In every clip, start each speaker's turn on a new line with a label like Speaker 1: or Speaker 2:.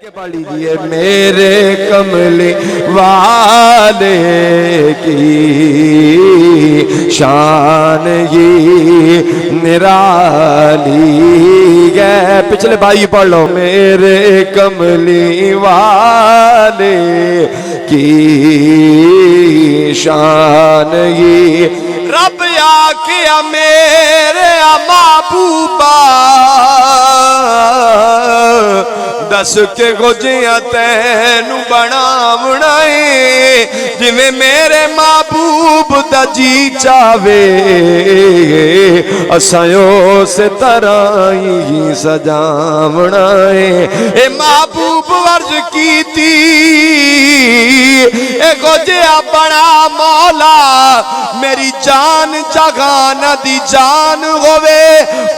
Speaker 1: کے پڑھ لیجئے میرے کملی والے کی شان ہی نرالی ہے. پچھلے بھائی پڑھ لو میرے کملی والے کی شان ہی رب آکھیا میرے محبوبا دس کے گوجیاں تینو بناونے جویں میرے محبوب دا جی چاہوے اسایوں سے ترائی سجاونا اے محبوب ورز کیتی اے گوجیاں بنا مولا میری جان جگان دی جان ہوئے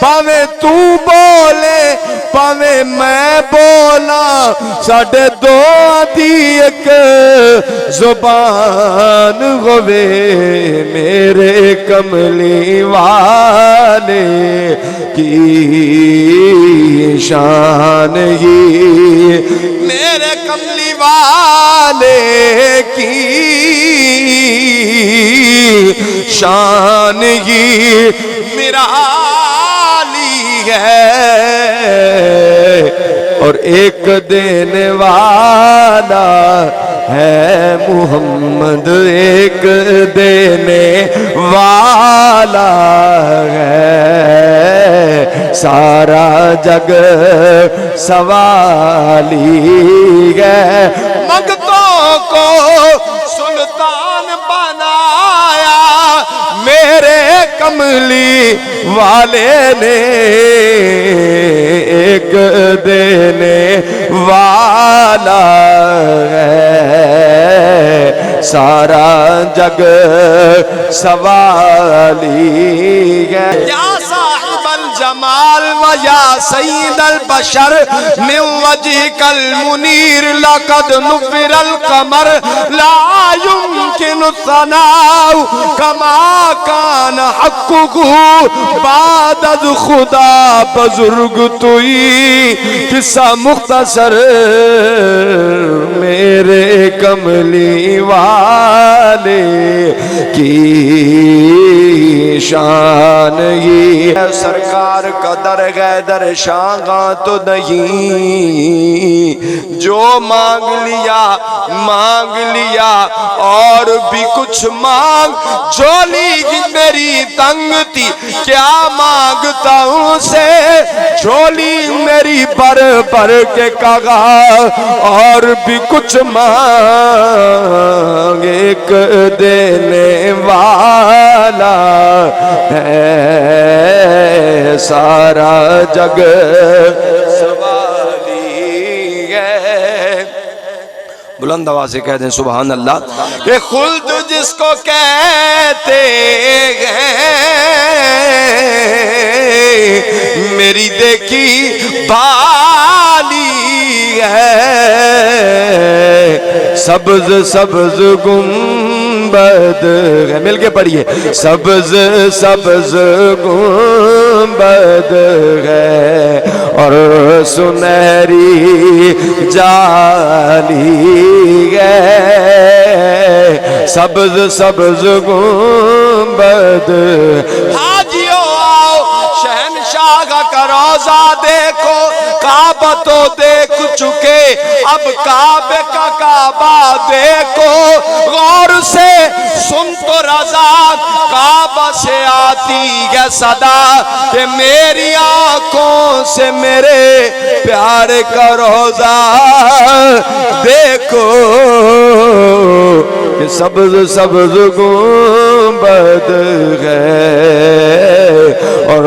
Speaker 1: پاویں تو بولے پاویں میں بولا ساڑھے دو دی ایک زبان ہوئے میرے کملی والے کی شان ہی میرے کملی والے کی شان ہی میرا عالی ہے اور ایک دینے والا ہے محمد ایک دینے والا ہے سارا جگ سوالی ہے منگتوں کو سلطان بنایا میرے کملی والے نے ایک دینے والا ہے سارا جگ سوالی ہے. یا صاحب الجمال و یا سید البشر من وجهك المنیر لقد نفر القمر لا يمكن الثناء كما كان حقه بعد از خدا بزرگ توئی قصہ مختصر میرے کملی والے کی شان ہی سرکار کا درگاہ در شاگاں تو نہیں جو مانگ لیا اور بھی کچھ مانگ جھولی میری تنگ تھی کیا مانگتا ہوں سے جھولی میری بھر بھر کے کہا اور بھی کچھ مانگ ایک دینے والا ہے سارا جگ سوالی ہے. بلند آواز سے کہہ دیں سبحان اللہ کہ خلد جس کو کہتے ہیں میری دیکھی بالی ہے سبز سبز گنبد ہے مل کے پڑھیے سبز سبز گنبد ہے اور سنہری جالی ہے سبز سبز گنبد حاجیو آؤ شہنشاہ کا روزہ دیکھو کعبہ تو دیکھ چکے اب کعبے کا کعبہ دیکھو غور سے سن تو رضا کعبہ سے آتی ہے صدا کہ میری آنکھوں سے میرے پیارے کا روزہ دیکھو کہ سبز سبز گنبد ہے اور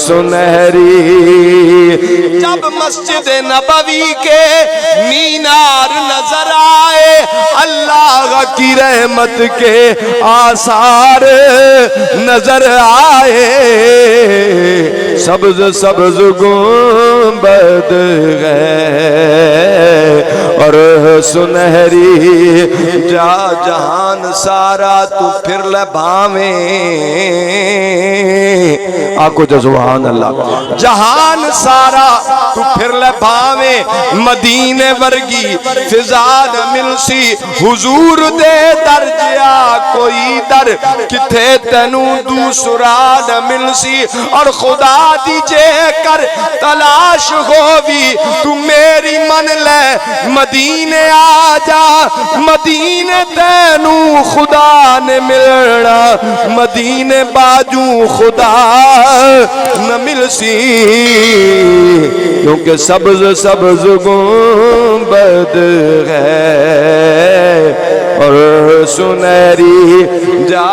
Speaker 1: سنہری جب مسجد نبوی کے مینار نظر آئے اللہ کی رحمت کے آثار نظر آئے سبز سبز گنبد ہے اور سنہری جہان سارا تو پھر لبھاویں آکو جو سبحان اللہ جہان سارا تو پھر لے بھاویں مدینے ورگی فضاد ملسی حضور دے در جیا کوئی در کتھے تینو دوسرا نہ ملسی اور خدا دیجے کر تلاش ہووی تو میری من لے مدینے آجا مدینے تینو خدا نے ملنا مدینے باجو خدا نہ ملسی کیونکہ سبز سبز گنبد ہے اور سنہری جا